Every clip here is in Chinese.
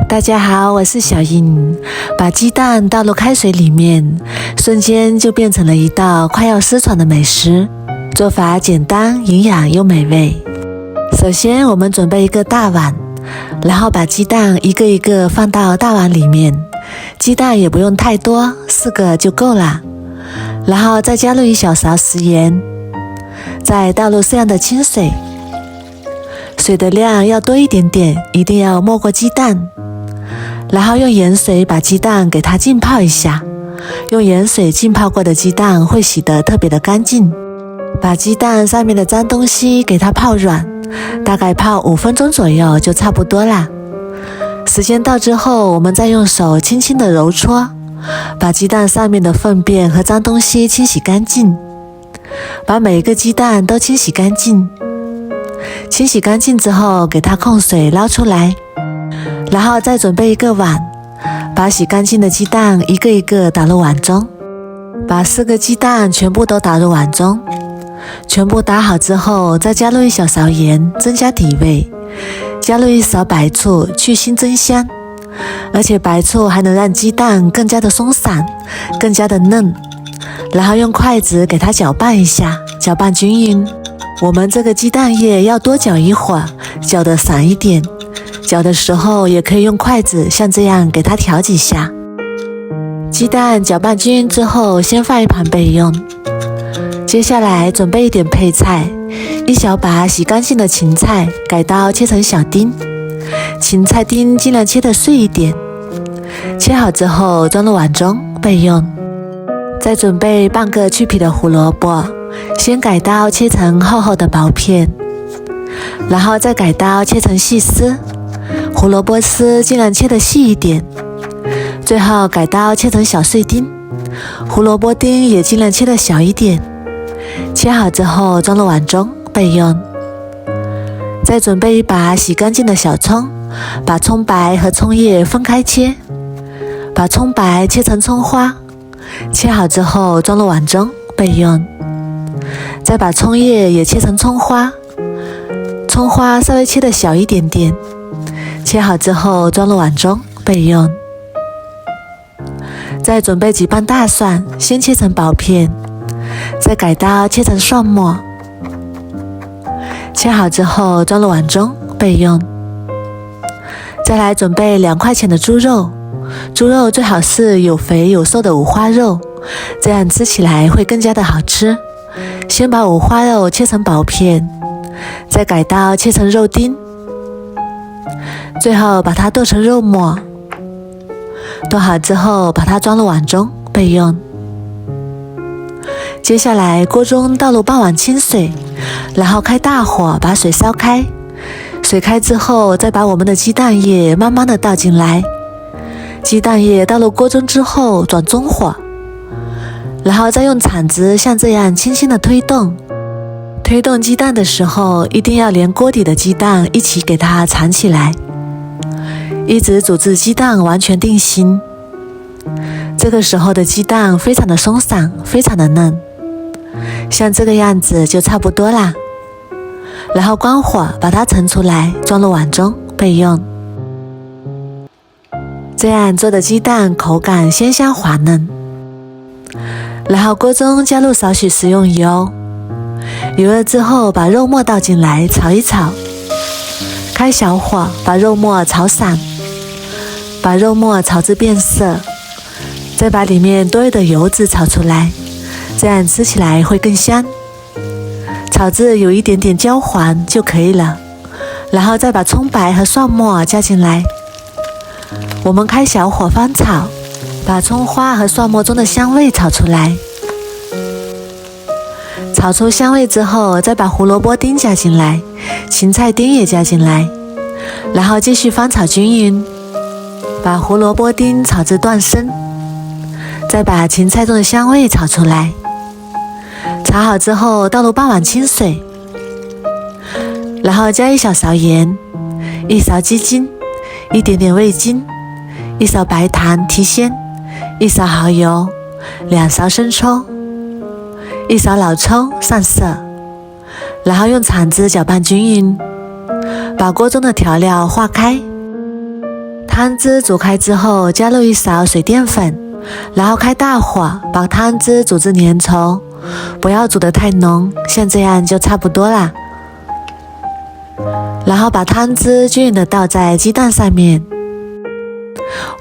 大家好，我是小英。把鸡蛋倒入开水里面，瞬间就变成了一道快要失传的美食。做法简单，营养又美味。首先，我们准备一个大碗，然后把鸡蛋一个一个放到大碗里面。鸡蛋也不用太多，4个就够了。然后再加入1小勺食盐，再倒入适量的清水。水的量要多一点点，一定要没过鸡蛋。然后用盐水把鸡蛋给它浸泡一下，用盐水浸泡过的鸡蛋会洗得特别的干净。把鸡蛋上面的脏东西给它泡软，大概泡5分钟左右就差不多啦。时间到之后，我们再用手轻轻的揉搓，把鸡蛋上面的粪便和脏东西清洗干净。把每一个鸡蛋都清洗干净。清洗干净之后，给它控水捞出来。然后再准备一个碗，把洗干净的鸡蛋一个一个打入碗中，把4个鸡蛋全部都打入碗中。全部打好之后，再加入1小勺盐，增加底味，加入1勺白醋，去腥增香。而且白醋还能让鸡蛋更加的松散，更加的嫩。然后用筷子给它搅拌一下，搅拌均匀。我们这个鸡蛋液要多搅一会儿，搅得散一点。搅的时候也可以用筷子像这样给它调几下。鸡蛋搅拌均匀之后，先放一旁备用。接下来准备一点配菜，1小把洗干净的芹菜，改刀切成小丁。芹菜丁尽量切得碎一点。切好之后装入碗中备用。再准备半个去皮的胡萝卜，先改刀切成厚厚的薄片，然后再改刀切成细丝。胡萝卜丝尽量切得细一点，最后改刀切成小碎丁，胡萝卜丁也尽量切得小一点。切好之后装入碗中备用。再准备一把洗干净的小葱，把葱白和葱叶分开切，把葱白切成葱花，切好之后装入碗中备用。再把葱叶也切成葱花，葱花稍微切得小一点点。切好之后装入碗中备用。再准备几瓣大蒜，先切成薄片，再改刀切成蒜末。切好之后装入碗中备用。再来准备2块钱的猪肉，猪肉最好是有肥有瘦的五花肉，这样吃起来会更加的好吃。先把五花肉切成薄片，再改刀切成肉丁。最后把它剁成肉末，剁好之后把它装入碗中备用。接下来锅中倒入半碗清水，然后开大火把水烧开。水开之后，再把我们的鸡蛋液慢慢的倒进来。鸡蛋液倒入锅中之后转中火，然后再用铲子像这样轻轻的推动。推动鸡蛋的时候，一定要连锅底的鸡蛋一起给它缠起来，一直煮至鸡蛋完全定型。这个时候的鸡蛋非常的松散，非常的嫩，像这个样子就差不多啦。然后关火把它盛出来，装入碗中备用。这样做的鸡蛋口感鲜香滑嫩。然后锅中加入少许食用油，油热之后把肉末倒进来炒一炒，开小火把肉末炒散，把肉末炒至变色，再把里面多余的油脂炒出来，这样吃起来会更香。炒至有一点点焦黄就可以了，然后再把葱白和蒜末加进来。我们开小火翻炒，把葱花和蒜末中的香味炒出来。炒出香味之后，再把胡萝卜丁加进来，芹菜丁也加进来，然后继续翻炒均匀，把胡萝卜丁炒至断生，再把芹菜中的香味炒出来。炒好之后倒入半碗清水，然后加1小勺盐，1勺鸡精，一点点味精，1勺白糖提鲜，1勺蚝油，2勺生抽，1勺老抽上色，然后用铲子搅拌均匀，把锅中的调料化开。汤汁煮开之后，加入1勺水淀粉，然后开大火把汤汁煮至粘稠，不要煮得太浓，像这样就差不多啦。然后把汤汁均匀地倒在鸡蛋上面，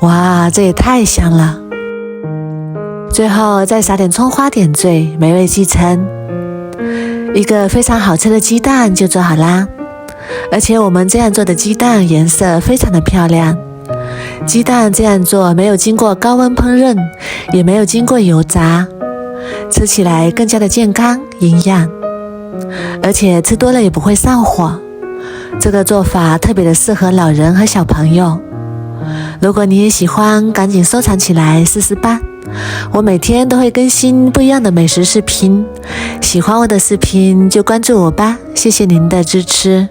哇，这也太香了！最后再撒点葱花点缀，美味继承。一个非常好吃的鸡蛋就做好啦，而且我们这样做的鸡蛋颜色非常的漂亮。鸡蛋这样做没有经过高温烹饪，也没有经过油炸，吃起来更加的健康营养，而且吃多了也不会上火。这个做法特别的适合老人和小朋友。如果你也喜欢，赶紧收藏起来试试吧。我每天都会更新不一样的美食视频，喜欢我的视频就关注我吧，谢谢您的支持。